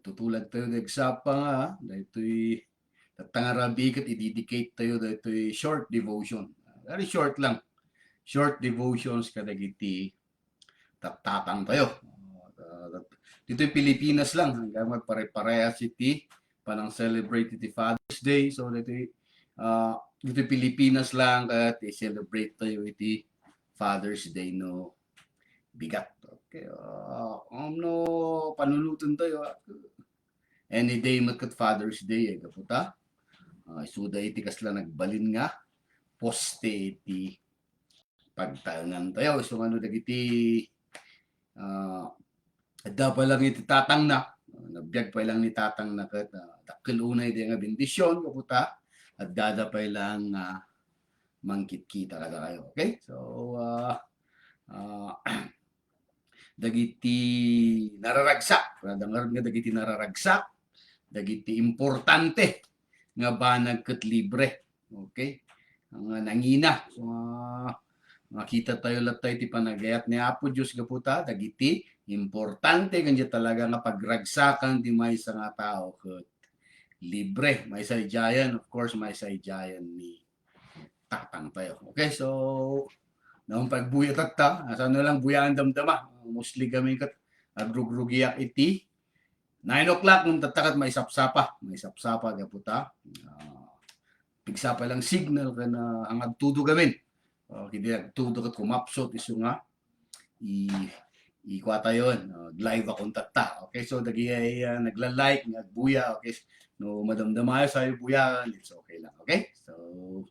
Tutulad tayo nagsapa nga, dahito'y tatangarabi kat i-dedicate tayo dahito'y short devotion. Very short lang. Short devotions kadagiti tatang tayo. Dito'y Pilipinas lang, hanggang magpare-parehas iti panang celebrate iti Father's Day. So dito'y Pilipinas lang kat i-celebrate tayo iti Father's Day no bigat. Okay. No panunutan tayo. Any day matkat Father's Day kaputa. Suda iti kasla nagbalin nga poste iti pagtanan tayo. So dagiti adda pa lang iti tatang na. Nabiyag pa lang ni tatang na kat dakkel unay di nga bendisyon kaputa. At dada pa lang mangkit-kita kada kayo. Okay? So dagiti nararagsak. Nadangar nga dagiti nararagsak. Dagiti importante nga banag ket libre. Okay? Ang nangina. So, makita tayo latay ti panagayat ni Apo Diyos kaputa. Dagiti importante kanya talaga nga pagragsakan ti maysa nga tao ket libre. May sayjayan, of course, may sayjayan ni tatang tayo. Okay, so naong pagbuyat at ta, asa na lang buyaan damdama. Mostly kami kat agrugrugiyak iti 9 o'clock nung tatakat may sapsapa kaputa. Pigsapa lang signal ka na ang agtudo gamin. Hindi agtudo kat kumapsot iso nga ikwata yun. Live akong tatta. Okay, so dagi ay nagla-like, nagbuya. Okay, no madamdamayo sa'yo buya, it's okay lang. Okay, so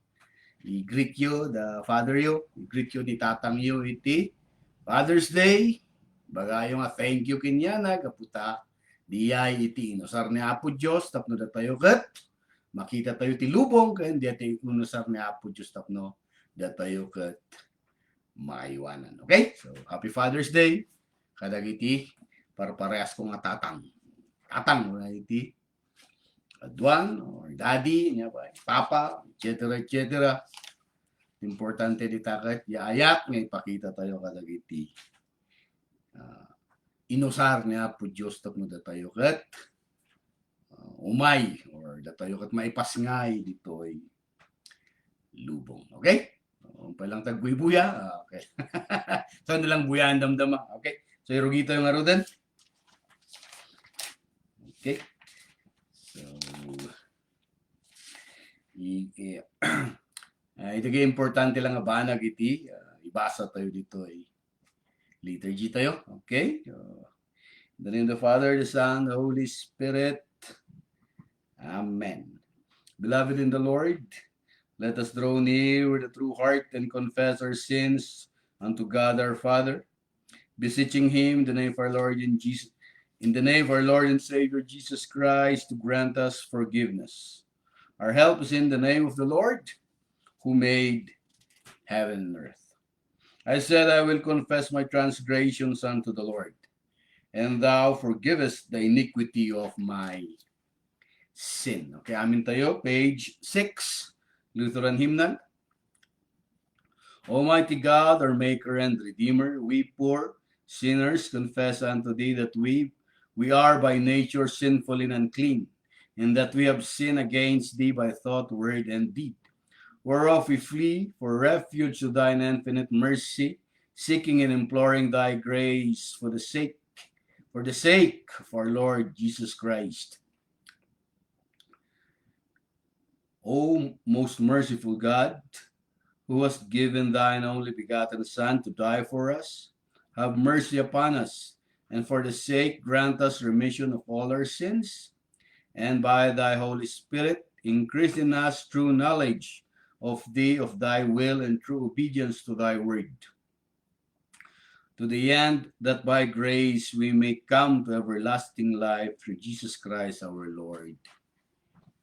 i-greet you, the father you. I-greet you ni tatang you iti Father's Day. Bagayo nga thank you kinyana kaputa. Diyay iti inusar ni Apo Diyos tapno da tayo kat makita tayo ti lubong ken di tayo inusar ni Apo Diyos tapno da tayo kat maiwanan. Okay? So happy Father's Day. Kadagiti parehas ko nga tatang. Tatang na iti adwan or daddy niya ba, papa, etc. Importante di takat yaayat nga ipakita tayo kadagiti inusar niya po Diyos tapno da tayo kat umay or da tayo kat maipasngay dito ay lubong. Okay? Palang tagbuy-buya. Okay. So nilang buya ang damdama. Okay? So irugito yung arudan. Okay? So ito kaya importante lang nga banag iti ibasa tayo dito ay liturgy tayo. Okay? In the name of the Father, the Son, the Holy Spirit. Amen. Beloved in the Lord, let us draw near with a true heart and confess our sins unto God our Father, beseeching Him in the name of our Lord and Jesus, in the name of our Lord and Savior Jesus Christ, to grant us forgiveness. Our help is in the name of the Lord, who made heaven and earth. I said, I will confess my transgressions unto the Lord, and thou forgivest the iniquity of my sin. Okay, amin tayo, page 6, Lutheran Hymnal. Almighty God, our Maker and Redeemer, we poor sinners confess unto Thee that we are by nature sinful and unclean, and that we have sinned against Thee by thought, word, and deed. Whereof we flee for refuge to Thine infinite mercy, seeking and imploring Thy grace for the sake of our Lord Jesus Christ. O most merciful God, who hast given Thine only begotten Son to die for us, have mercy upon us, and for the sake grant us remission of all our sins, and by Thy Holy Spirit increase in us true knowledge of Thee, of Thy will, and true obedience to Thy word, to the end that by grace we may come to everlasting life through Jesus Christ our Lord.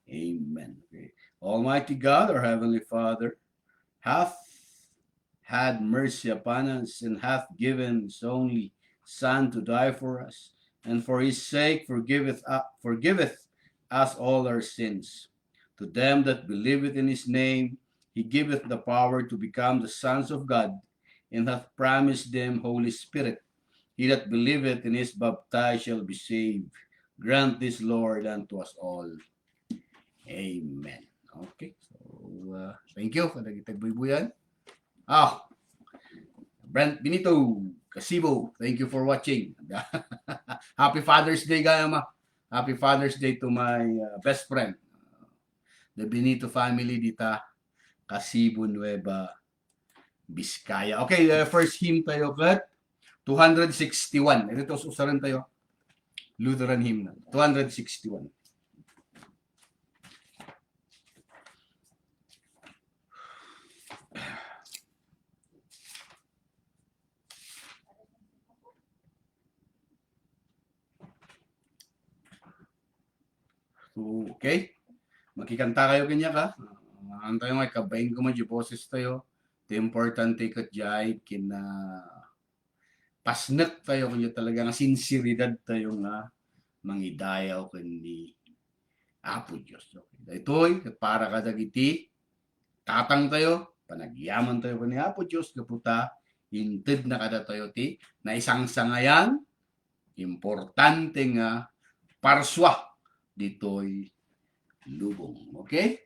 Amen. Okay. Almighty God, our Heavenly Father, hath had mercy upon us, and hath given His only Son to die for us, and for His sake forgiveth us all our sins. To them that believeth in His name, He giveth the power to become the sons of God, and hath promised them Holy Spirit. He that believeth and is baptized shall be saved, Grant this, Lord, unto us all. Amen. Okay. So, thank you. Kada kita buyan. Brent Benito, Kasibo, thank you for watching. Happy Father's Day, Gayama. Happy Father's Day to my best friend, the Benito family dita, Kasibo, Nueva Vizcaya. Okay, first hymn tayo, Kat. 261. Ito usaran tayo. Lutheran hymn. 261. Okay? Makikanta kayo kanya ka. Ang tayo nga, kabayin ko mo, boses tayo. Ito importante ka dyan, kina pasnak tayo kanya talaga nga sinseridad tayo nga mangidayaw kundi Apo Diyos. Okay. Ito'y para kadagiti, tatang tayo, panagyaman tayo kani Apo Diyos, kaputa, hinted na kada tayo ti, na isang sangayan, importante nga parswa dito'y lubong. Okay?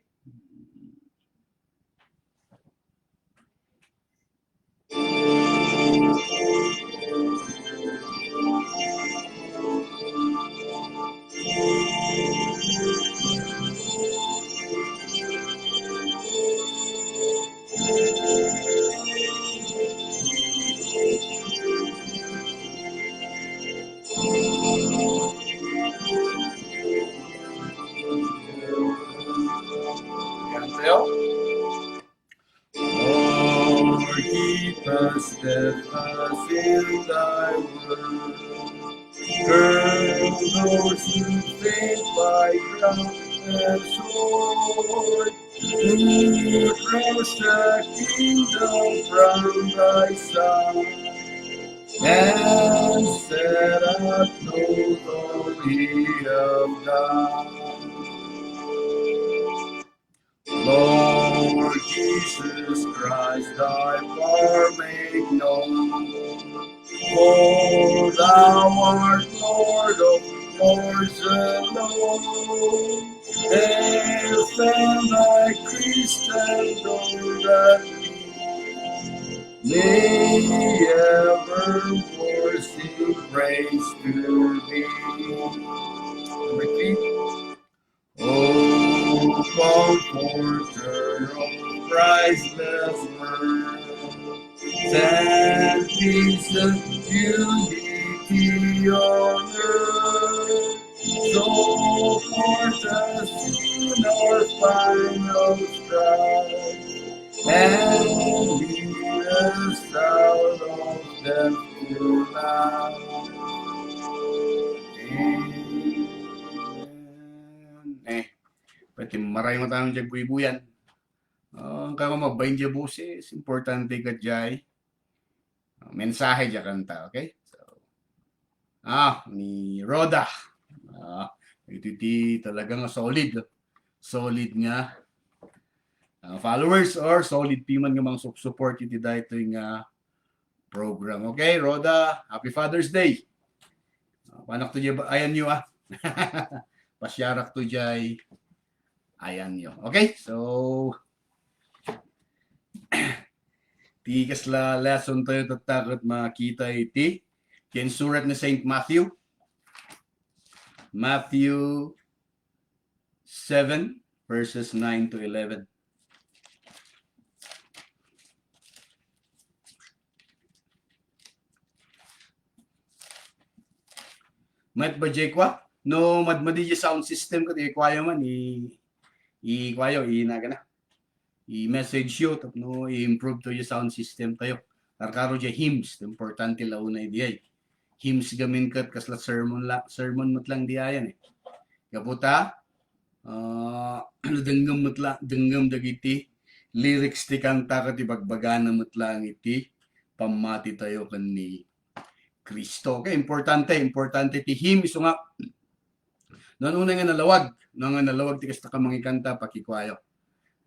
Lord, keep us steadfast in thy word. Gird those who faint by craft and sword. Who crush the kingdom from thy side, and set up no glory of God. Lord Jesus Christ, thy power make known. For thou art Lord of lords alone. Defend thy Christendom that may evermore sing praise to thee. Repeat. O Comforter of priceless worth, send peace and unity on earth. So forth us in our final strife, and lead us out of death to life. Pati maray mo tayong dyan buibuyan. Ang kaya magbayin dyan boses, importante ka dyan. Mensahe dyan kanta, okay? So, ni Roda. Ito talagang solid. Solid nga. Followers or solid piman nga mga support iti dahito yung program. Okay, Roda, Happy Father's Day. Panak to dyan, ayan nyo Pasyarak to dyan. Ayan nyo. Okay? So, tigas la lesson tayo tatakot makita iti. Ken surat ni St. Matthew. Matthew 7 verses 9 to 11. Mat ba jekwa? No, madmadi sound system ko, ikwayo man, ikwayo, inagana. I-message yo, tapno i-improve to yung sound system tayo. Karkaro dya hymns, importante launa idiyay. Hymns gamin kat kasla sermon matlang diayan eh. Kaputa, denggam dagiti, lyrics ti kanta kat ibagbagana matlang iti, pamati tayo kan ni Kristo. Okay, importante ti hymn, iso nga, nanunay nga nalawag ti kasta ka mangikanta, pakikwayo.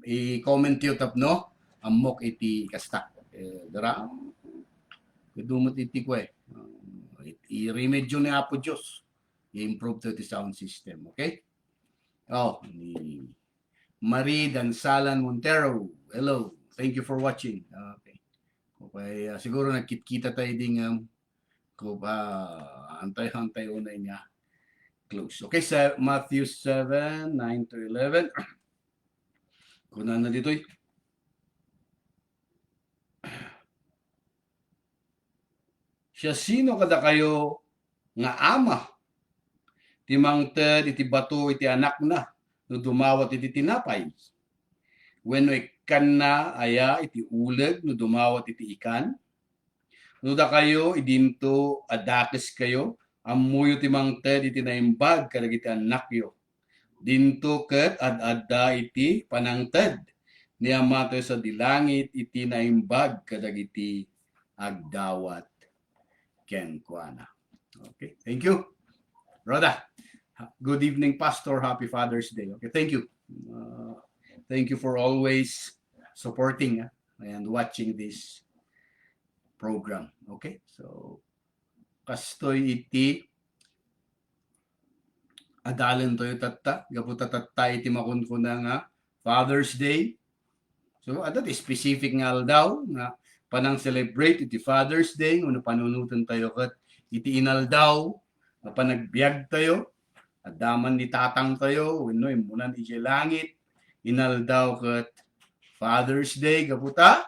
I-comment yun tapno, amok iti kasta. Dara, dumot iti ko i-remedyo ni Apo Diyos. i-improve to the sound system. Okay? Oh, ni Marie Dansalan Montero. Hello. Thank you for watching. Okay. Okay, siguro nagkita tayo ding antay-antay unay niya close. Okay, sa Matthew 7, 9 to 11. Kunan na dito. Siya sino kada kayo nga ama timang ted iti bato iti anak na no dumawat iti tinapay. Wenno ikan na aya iti uleg no dumawat iti ikan. No da kayo idinto adakes kayo amuyo timang ted iti naimbag kadagiti anak yo. Dinto ket ad-adda iti panangted ni Ama tayo sa dilangit iti naimbag kadagiti agdawat kenkwana. Okay, thank you. Rhoda, good evening, Pastor. Happy Father's Day. Okay, thank you. Thank you for always supporting and watching this program. Okay, so kastoy iti adalan toyo tatta, gapu tatta iti makunkuna nga Father's Day. So adat specific nga aldaw nga panang celebrate iti Father's Day uno panunutan tayo ket iti inaldaw nga panagbiag tayo adaman ni tatang tayo wenno imunan iti langit inaldaw ket Father's Day gaputa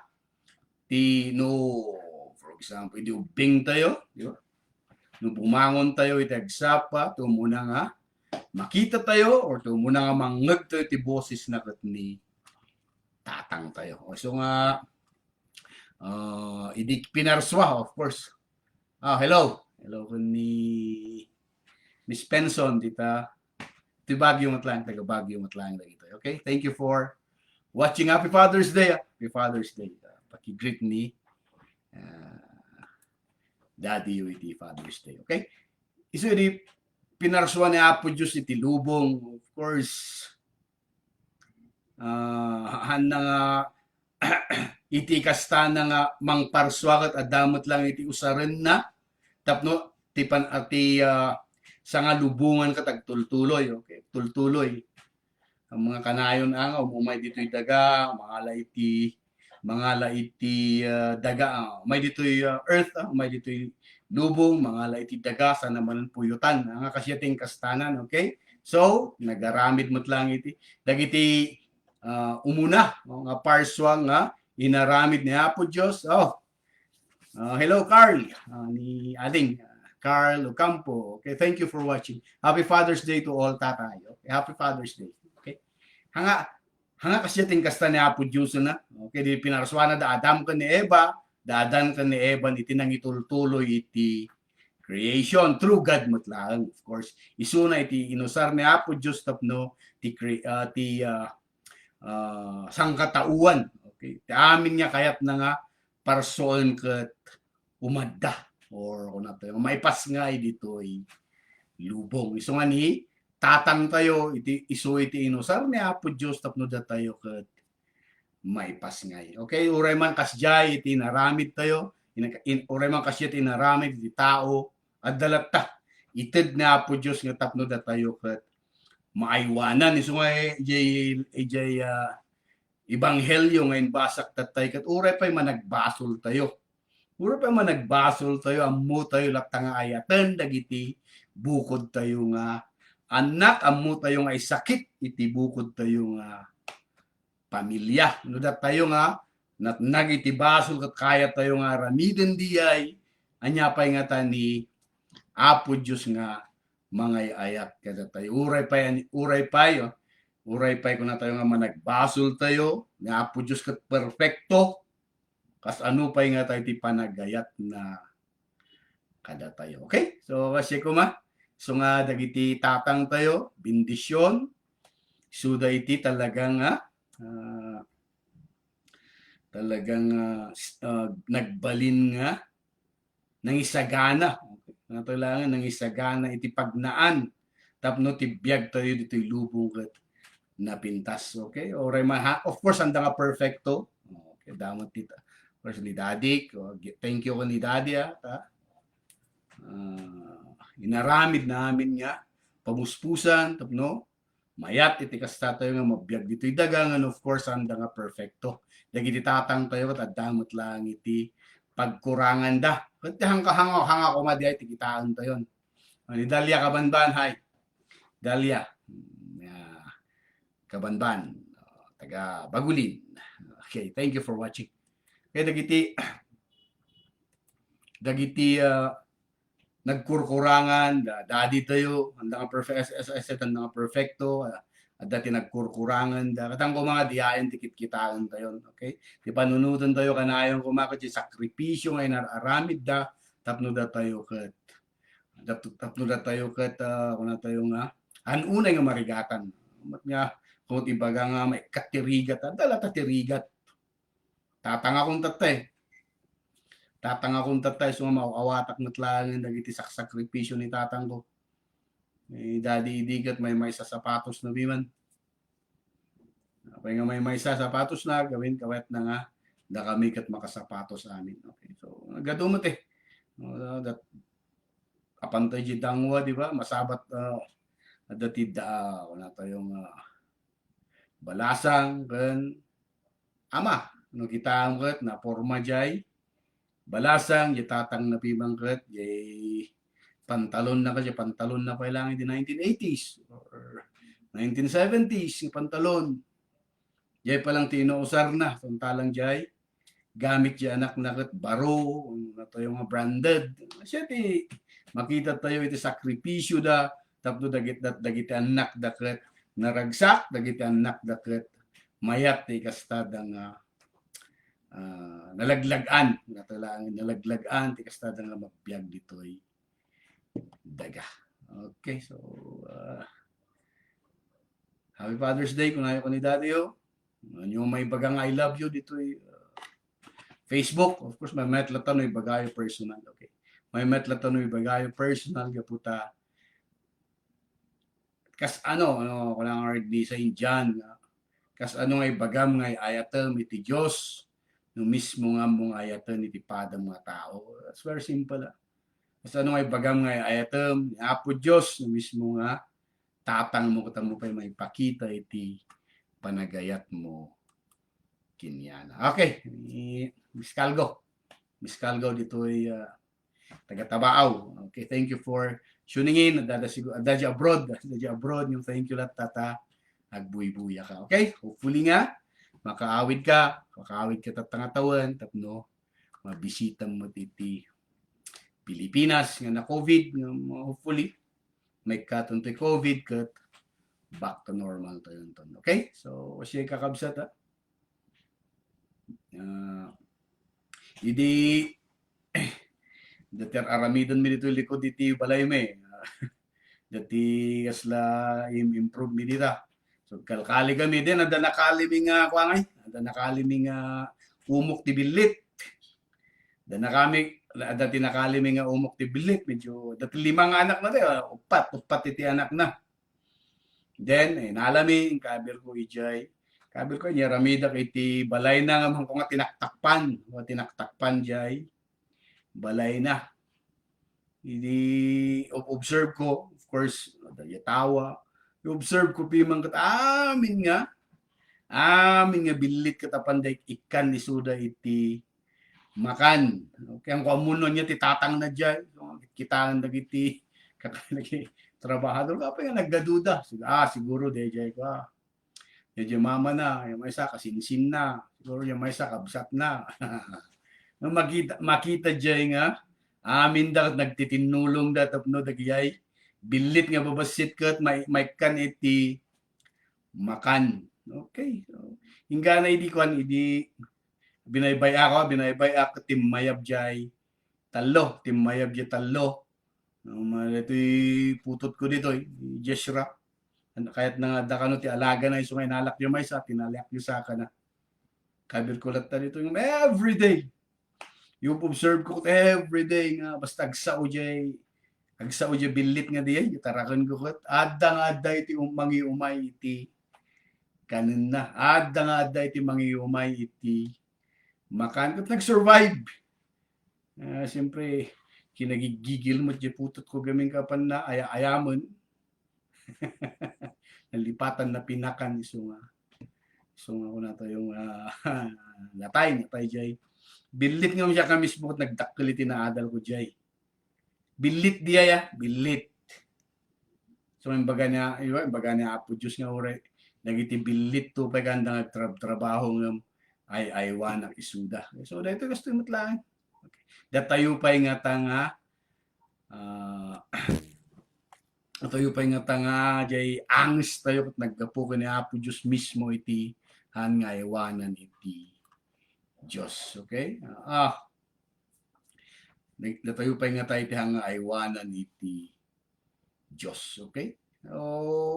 ti no for example iti ubing tayo di ba no bumangon tayo iti agsapa tumuna nga makita tayo or tumuna nga mangeg tayo iti boses na ket ni tatang tayo. So nga idi pinarswa of course. Hello ko ni Miss Penson dita ti Baguio Matlang, taga Baguio Matlang dito. Okay, thank you for watching. Happy Father's Day. Happy Father's Day. Paki-greet ni Daddy iti Father's Day. Okay? Isu di pinarswa ni Apo Diyos iti lubong. Of course, handa nga iti kasta na nga mangparswa kat adamot lang iti usaren na tapno tipan ati sa nga lubungan katag tultuloy. Okay, tultuloy. Ang mga kanayon ang umay dito'y daga, mga laiti daga, may dito'y earth, may dito'y lubong, mga laiti daga sa naman puyutan. Ang kasyating kastanan, okay? So, nagaramid mo't lang iti dagiti umuna nga parswa nga inaramid ni Apo Diyos. Hello Carl, ni Ading Carl Ocampo. Okay, thank you for watching. Happy Father's Day to all tatay. Okay, happy Father's Day. Okay. Hanga kasyating kasta ni Apo Diyos na. Okay, di pinarswa na da Adam ka ni Eva, daadan ka ni Eva iti nang itultuloy iti creation through God mutlang. Of course, isuna iti inusar ni Apo Diyos tapno ti sangkatauan. Okay, ti amin niya kayat na nga parsoon ket umadda or kung nato maipas nga dito'y lubong. Iso nga ni tatang tayo iti isu iti inusar ni Apo Diyos tapno da tayo ket maipas nga. Okay, uray man kasjay iti naramid tayo, uray man kasya iti naramid iti tao addalat ta ited ni Apo Diyos nga tapno da tayo ket maaywanan. Iso nga Ebanghelyo ngayon basak tatay kat uray pa'y managbasol tayo. Uray pa'y managbasol tayo, ammo tayo lakta nga ayatan, dagiti bukod tayo nga anak, ammo tayo nga isakit, iti bukod tayo nga pamilya. Nudat tayo nga, nagiti basol kat kaya tayo nga ramiden diyay, anya pa'y nga tani Apo Diyos nga mga ayat kada tayo. Uray pa'y kung na tayo nga managbasol tayo, nga Apo Diyos kat perfecto, kas ano pa'y nga tayo ti panagayat na kada tayo. Okay? So, kasi so nga dagiti tatang tayo, bindisyon, suda iti talagang nagbalin nga nangisagana. Okay? Natailangan nangisagana iti pagnaan, tapno ti biag tayo dito'y lubong ket napintas. Okay? Oray of course, anda nga perfecto. Okay, damot tita. Of course, ni Daddy. Thank you ko ni Daddy. inaramid namin nga pamuspusan tapno mayat iti kasta tayo nga mabiyag dito'y dagangan of course anda nga perfecto. Dagiti tatang tayo at adamot lang iti pagkurangan da. Kat hanga ko madi ay tikitaan tayo. Ni Dalia Kabanban, hi. Dalia. Kabanban. Taga Bagulin. Okay, thank you for watching. Kaya dagiti nagkurkurangan, dadi tayo, handa nga perfect, as I said, handa nga perfecto, at dati nagkurkurangan, katang ko mga diyain, tikit-kitaan tayo, okay? Di panunutan tayo, kanayon kumakot yung sakripisyo ngay nararamid da, tapno da tayo kat, kung na tayo nga, anunay nga marigatan. Mat nga, kung ibaga nga may katirigat, dala tatirigat. Tatanga kong tatay, so mauawatak na tlangin dagiti sakripisyo ni tatang ko. Daddy idigat may sa sapatos na biman. Apay nga may sa sapatos na gawin kawet na nga da kami kat makasapatos amin. Okay. So gadumot that apantay di dangwa di ba masabat dati wala tayong balasang kan ama no kita kat na forma jay balasang yatatang na pimangkat yay pantalon na kasi pantalon na kailangan di 1980s or 1970s yung pantalon yay palang tinousar na pantalang jay gamit jay anak na kat baro na tayo nga branded siya ti makita tayo iti sakripisyo da tapno dagiti anak da kat naragsak dagiti anak da kat mayat ti kastadang nalaglagan ti kastada nga mapiyag ditoy daga. Okay, so Happy Father's Day kung ayaw ko ni Daddy yung may bagang I love you ditoy Facebook, of course may metlatan bagayo personal. Okay, may metlatan bagayo personal gaputa kas ano ko lang already sa Indian kas ano ngay bagam ngay ayatel iti Dios no mismo nga mong ayatem iti pada mga tao. That's very simple. Kasi ano nga bagam nga ayatem, apo Diyos, no mismo nga tatang mo katang mo pa may pakita iti panagayat mo kinyana. Okay, Miss Calgo dito ay taga-Tabao. Okay, thank you for tuning in. Adadya abroad yung thank you lahat tata. Agbuy-buya ka. Okay, hopefully nga makaawid ka tatangatawan tapno mabisita mo titi Pilipinas nga na COVID nga hopefully may katuntoy COVID kat back to normal tayo ton. Okay? So siya kakabsat idi dater aramidon mi dito likod iti balay me dati kasla improve mi dita. So kalkali kami din ada nakaliming kuangay, ada nakaliming umok ti bilit. Dati nakaliming umok ti bilit, medyo dati 5 anak na tayo, upat iti anak na. Then nalami kabir ko ijay. Kabir ko niya ramida iti balay na nga ko nga tinaktakpan jay. Balay na. Idi observe ko, of course, yatawa. I-observe ko pimang kat amin nga bilit katapanday ikan ni suda iti makan. Okay, ang kuamuno niya ti tatang na dyan. Kitaan na iti kakalagi trabahador ka pa nga naggaduda. Siguro dejay ko. Medyo mama na, yung may isa kasinsin na. Siguro yung may isa kabsat na. makita dyan nga amin da nagtitinulong da tapno dagiyay bilit nga babasit kat may kan iti makan. Okay. So, hingga na idi binaybay ako timmayab jay talo. Ito'y putot ko dito Jeshra. Kahit na dakano ti alaga na isungay nalak yung may sa tinalak yung saka na. Kabir ko latta dito yung everyday. Yung observe ko everyday nga basta agsao jay bilit nga diyan, tarakan ko kat, adda iti mangi umay iti kanin na. Adda iti mangi umay iti makan kat nag-survive. Siyempre, kinagigigil mo di putot ko gaming kapan na ayaman. Nalipatan na pinakan isong ako na to yung natay jay. Bilit nga mo siya kami mismo at nagdakkel na adal ko jay. Bilit diya ya, bilit. So yung baga niya apo Diyos nga ore, nagiti bilit to pa ganda nga trabaho ng ay wanak isuda. So dito gusto mo lang. Okay. Datayo pa nga tanga tayo pa nga tanga jay angst tayo kat naggapo ka ni apo Diyos mismo iti han nga iwanan iti Diyos. Okay? Natayo pa nga tayo iti hanga iwanan iti Diyos. Okay?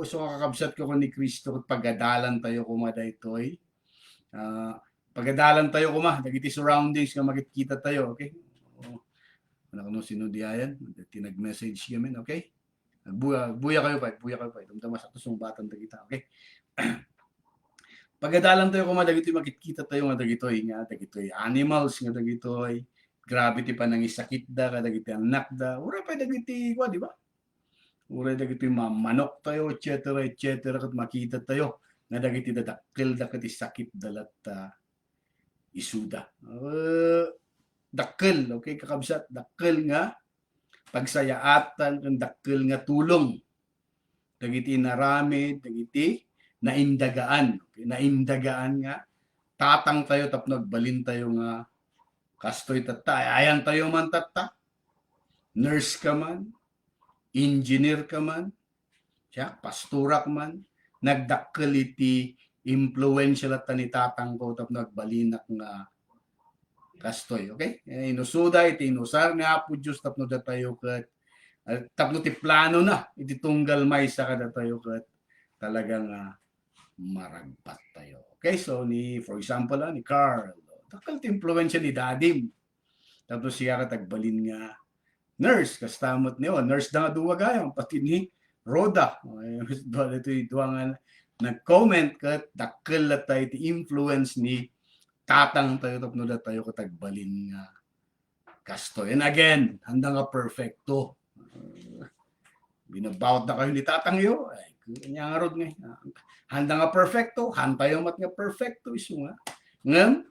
So kakabsat ko ni Kristo kat pagadalan tayo kumada ito'y pagadalan tayo kuma dagiti surroundings nga makikita tayo. Okay? Ano kuno sinudiayan? Tinag-message kami. Okay? Buya kayo pa. Tumtama sa tusong batang dagita. Okay? Pagadalan tayo kuma dagiti makikita tayo nga dagitoy animals nga dagitoy gravity pa nang isakit da kadagiti anak da ura pa dagiti kwa di ba? Ura dagiti manok tayo etc. kat makita tayo nga dagiti dadakkel da ket sakit dalat isuda. Dakkel, okay kakabsat, dakkel nga pagsayaatan ken dakkel nga tulong. Dagiti narami, dagiti naindagaan. Okay? Naindagaan nga tatang tayo tapno nagbalin tayo nga kastoy tatta. Ayan tayo man tatta. Nurse ka man, engineer ka man, siya, pastura ka man, nagdakkel iti influential at ni tatang ko tapno nagbalinak nga kastoy. Okay? Inusuda iti inusar nga apo Diyos tapno datayo ket tapno ti plano na iti tunggal maysa kada tayo ket talagang maragpat tayo. Okay, so for example ni Carl, takal ti influential ni Dadim. Tapos siya katagbalin nga nurse, kastamot niyo, nurse na nga duwagayang, pati ni Rhoda. Ito nga nag-comment kat dakkel at tayo ti influence ni tatang tayo tapno da tayo katagbalin nga kasto. And again, handa nga perfecto. Binabawat na kayo ni tatang yo, ay kanya nga rod nga. Handa nga perfecto, hantayo mat nga perfecto iso nga. Ngem,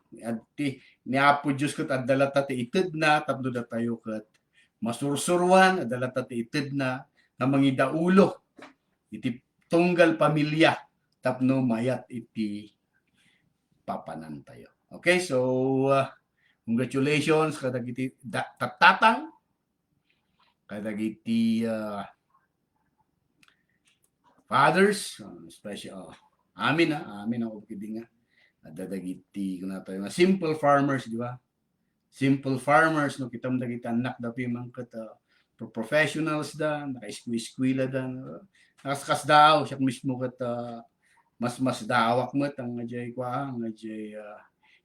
ni apo Diyos kat adalat ti ited na, tapno da tayo kat masursurwan, adalat ti ited na, na mangidaulo, iti tunggal pamilya, tapno mayat iti papanan tayo. Okay, so congratulations kadagiti tatang, kadagiti fathers, special amin ako kidi nga dadagiti kuna tayo nga simple farmers, di ba? Simple farmers no kitam dagiti anak da pimang ket professionals da naka-eskwela da nakaskas daw siya mismo ket mas dawak met ang ajay kwa ang ajay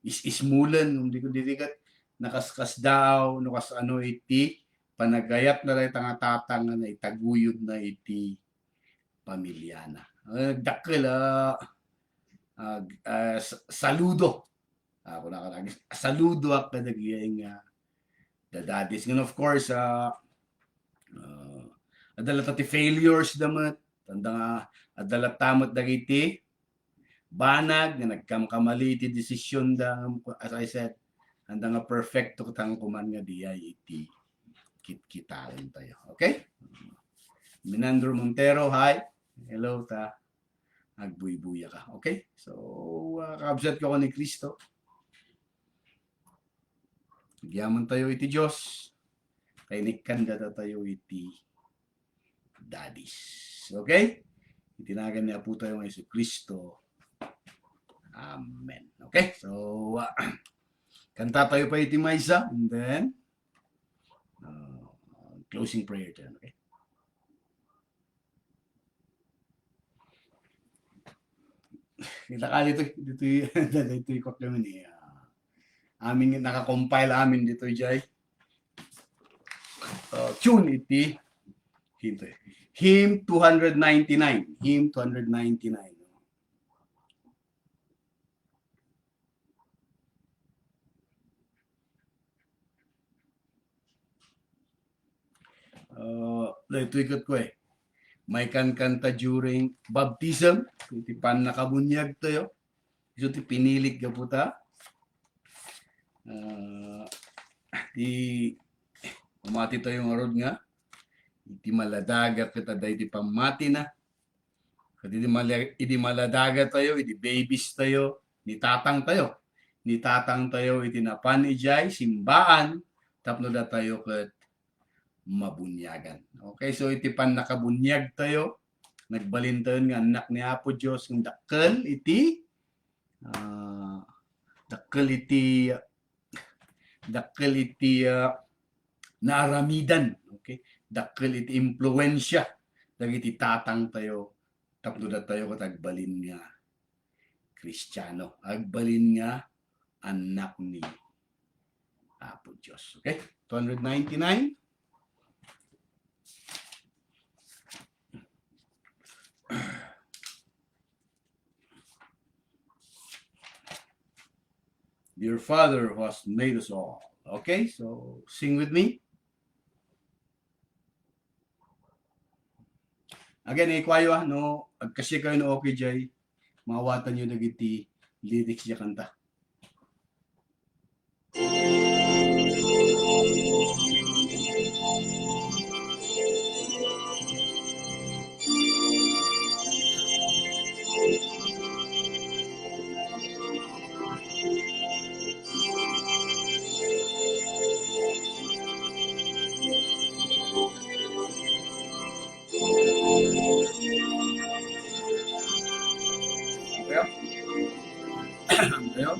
ismulen hindi ko diligat nakaskas daw no kas ano iti panagayat na ray tanga tatang na itaguyod na iti pamilyana. Dakkel saludo. Ako na kalagi. Saludo ak kadagiyang dadadis. And of course, adalat ti failures damat. Tanda nga, adalat tamat dagiti banag nga nagkamkamali iti desisyon da, as I said, handa nga perfecto katang kuman nga diyay iti kitkitain tayo. Okay? Minandro Montero, hi. Hello ta. Agbuy-buya ka. Okay? So, kakabsat ko ni Kristo. Nagyaman tayo iti Diyos. Kay nikanda tayo iti daddies. Okay? Itinagan niya po tayo ng Yesu Kristo. Amen. Okay? So, kanta tayo pa iti maysa. And then, closing prayer tayo. Okay? Kita ka dito ikot kami ni amin naka-compile amin dito jay tune iti hymn 299 hymn 299. Ito ikot ko eh. May kanta during baptism. Iti pan nakabunyag tayo. Ito ti pinilig ka po ta. Di umati tayo ng arod nga. Iti maladagat kita dahi di pamati na. Iti maladagat tayo, iti babies tayo, ni tatang tayo. Ni tatang tayo iti napan ijay, simbaan, tapno da tayo ket mabunyagan. Okay, so iti pan nakabunyag tayo, nagbalin tayo nga anak ni Apo Diyos, ng dakkel iti naaramidan, okay? Dakkel iti impluensya dagiti tatang tayo, tapno da tayo ket agbalin nga Kristiyano, agbalin nga anak ni Apo Diyos. Okay? 299. Dear Father who has made us all. Okay? So, sing with me. Again, ikwayo no, agkasi kayo no okay jay, mawatan nyo dagiti lyrics niya kanta. Ayo.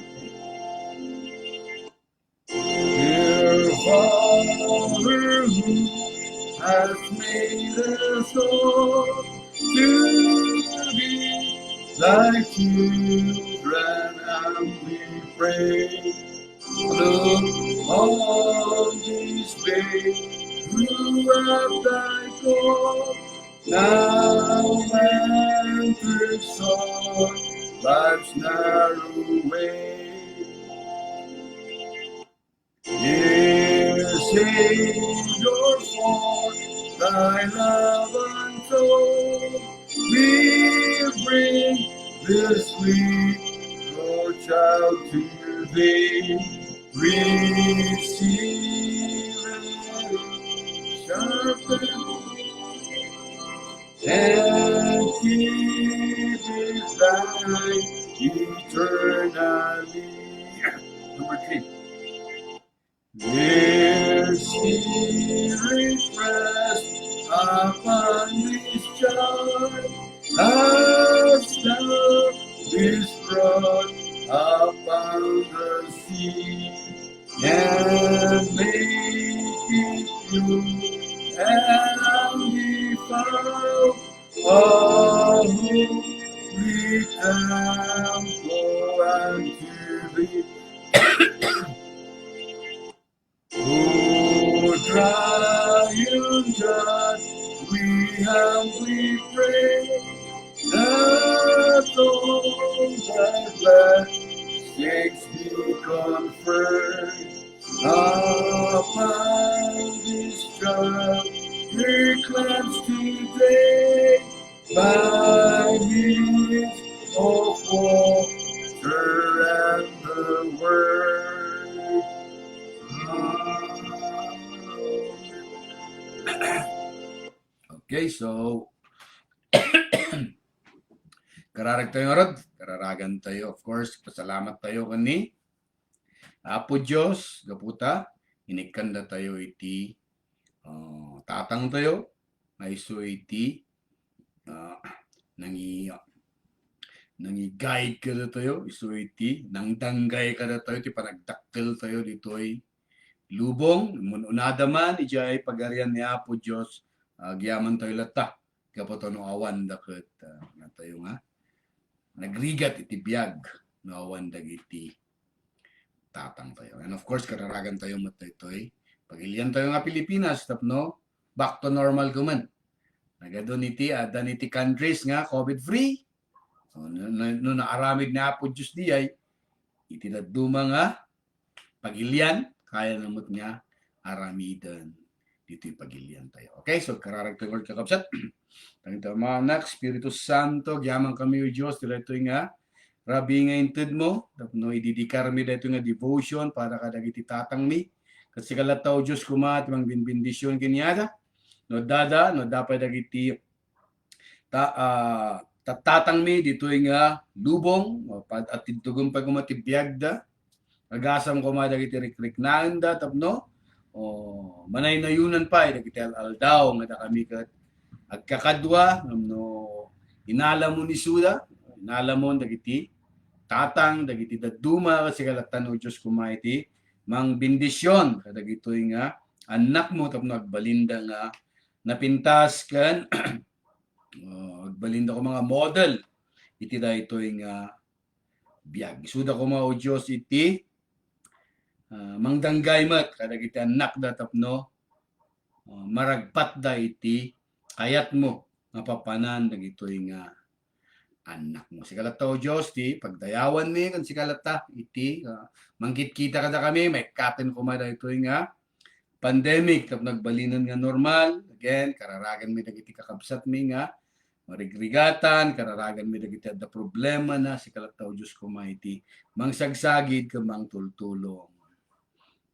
Dear Father who has made us all to be thy children, and we pray. Look on this day throughout thy call, now and through song, life's narrow way. Dear Savior, for thy love untold, we bring this sweet child to thee. Receive it, sharpen and keep it thine eternally. Number 3. Dear Spirit, rest upon this child, as thou is brought upon the sea, and make it true and be found a holy temple unto thee. O triune God, we humbly pray that all thy blessings be conferred upon this child, reclaims today by means of water and the word. Okay, so kararag tayo nga rod, kararagan tayo, of course, pasalamat tayo kani Apo Diyos, gaputa, inikanda tayo iti tatang tayo, maiso iti nangi-guide ka na tayo, iso iti nangdanggay ka na tayo, iti panagdakkel tayo dito ay lubong, unada man, ijay pagarian ni Apo Diyos, giyaman tayo lata, kapato no awan daket nga tayo nga, nagrigat iti biyag, no awan dagiti tatang tayo. And of course, kararagan tayo mataytoy, pagilian tayo nga Pilipinas, tapno, back to normal kuman. Nagadon iti, adan iti countries nga, COVID-free, so, no naaramid na Apo Diyos di ay, iti naduma nga, pagilian, kaya namot nga aramidan dito'y pagilian tayo. Okay, so kararag tayo kakabsat. Tangita mga anak, Espiritu Santo, gyamang kami o Diyos, dila ito nga, rabi nga inted mo, no, ididikar mi dito nga devotion para kadagiti tatang mi, kasi kalataw Diyos kumat, mang binbindisyon kinyada, no dada, no dapat dagiti tatang mi dito nga lubong, at titugong pagkumatibiyag da, agasam ko dagiti rikrik da, tapno, o manay nayunan pa, dagiti aldaw, nga kami kat, agkakadwa, no, inala mo ni Suda, inala mo dagiti tatang, dagiti daduma, kasi kalatan o Diyos kumaiti, mang bindisyon, kadagitoy nga, anak mo, tapno agbalinda nga, napintas kan, agbalinda ko mga model, iti da ito'y nga, biyag. Suda ko mga o Diyos iti, mangdanggay mat, kadagiti anak da tapno, maragpat da iti, kayat mo, nga papanan, dagitoy nga, anak mo. Sikalata o Diyos, ti, pagdayawan mi, kan sikalata, iti, manggit-kita kada kami, may katen kumada ito nga, pandemic, tap nagbalinan nga normal, again, kararagan mi dagiti kakabsat mi nga, marigrigatan, kararagan mi dagiti adda problema na, sikalata o Diyos kumaiti, mangsagsagid ka mang tultulong,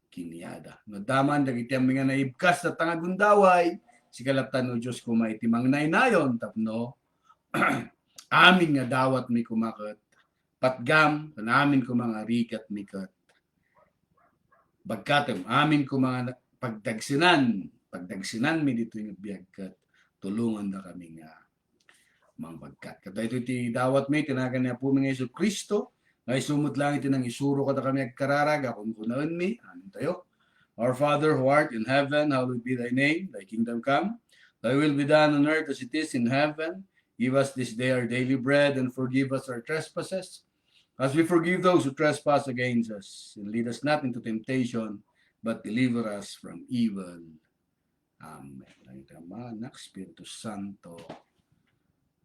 kiniyada. Nadaman, dagiti ang mga naibkas na tangagundaway, sikalata o Diyos kumaiti, mang naynayon, tapno, amin nga dawat mi kumakat patgam namin ko mga rikat mikat bagkatem amin ko mga pagdagsinan mi dito yung biyagkat tulungan na kami nga mga bagkat kada ito iti dawat mi tinagan niya po mga Yesu Kristo ngay sumut lang iti nang isuro kada kami agkararag akong kunaan mi amin tayo. Our Father who art in heaven, hallowed be thy name, thy kingdom come, thy will be done on earth as it is in heaven. Give us this day our daily bread and forgive us our trespasses as we forgive those who trespass against us. And lead us not into temptation, but deliver us from evil. Amen. Ang Ama, Anak, Espiritu Santo.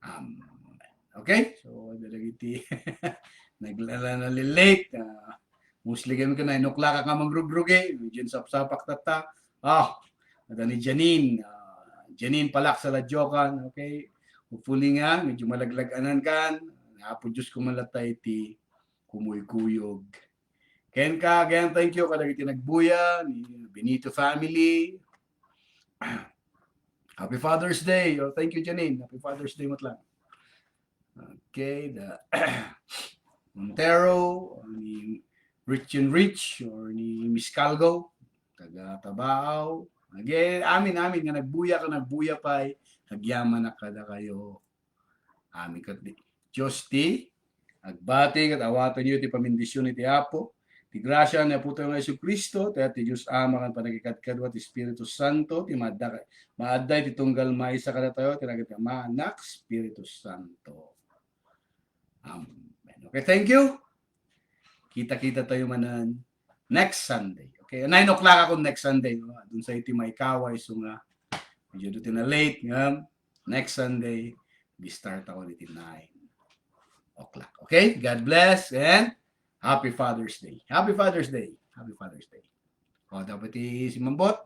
Amen. Okay? So, dalagiti nalilate. Mostly kami ka na, inukla ka mangrugruge. Diyan sapsapak tata. Ada ni Janine. Janine palak sa ladyokan. Okay? Hopefully nga, medyo malaglaganan kan. Apo Diyos kumalatay ti kumuy-kuyog. Ken ka, again, thank you. Kadagiti nagbuya, ni Benito family. Happy Father's Day. Oh, thank you, Janine. Happy Father's Day matlang. Okay, the Montero, ni Rich and Rich, or ni Miss Calgo, taga Tabao. Again, amin nga nagbuya pa nagyaman na kada kayo amin kat Diyos ti agbati kat awatan niyo ti pamindisyon iti Apo ti grasya ni Apo tayo ng Yesu Kristo ti ati Diyos Ama kan panagikadkadwa ti Espiritu Santo ti maadday ti tunggal maysa kada tayo ti nagit Ama Anak Espiritu Santo. Amen. Okay, thank you. Kita-kita tayo manan next Sunday. Okay, 9 o'clock ako next Sunday. Dun sa iti Maykaway so nga medyo doon na late nga. Next Sunday, we start ako dito 9 o'clock. Okay? God bless and Happy Father's Day. Happy Father's Day. Happy Father's Day. O, dapat si Mambot.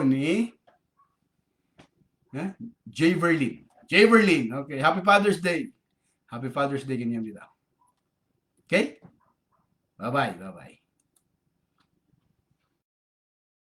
Ni J. Verlin. J. Verlin. Okay. Happy Father's Day. Happy Father's Day ganyan dito. Okay? Bye-bye. Bye-bye.